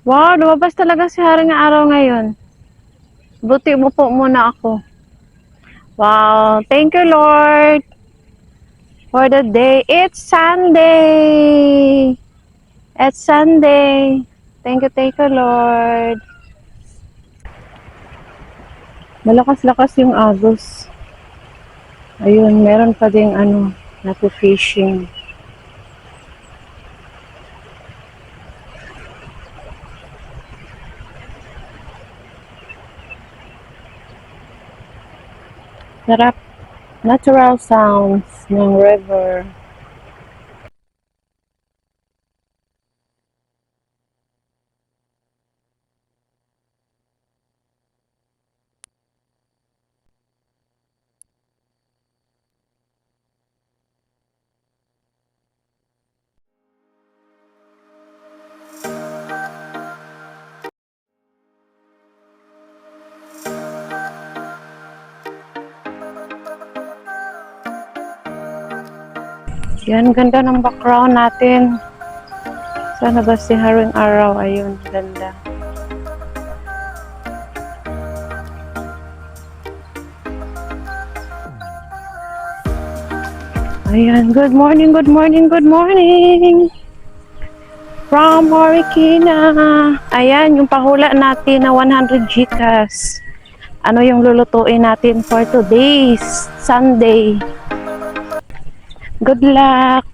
Wow, lumabas talaga si Haring Araw ngayon. Buti mo po muna ako. Wow, thank you Lord for the day. It's Sunday. It's Sunday. Thank you Lord. Malakas-lakas yung agos. Ayun, meron pa ding napo-fishing. Sarap. Natural sounds ng river. Yan, ganda ng background natin. Sana ba si Haring Araw? Ayun, ganda. Ayan, good morning, good morning, good morning! From Marikina. Ayan, yung pahula natin na 100 GCash. Ano yung lulutuin natin for today's Sunday? Good luck!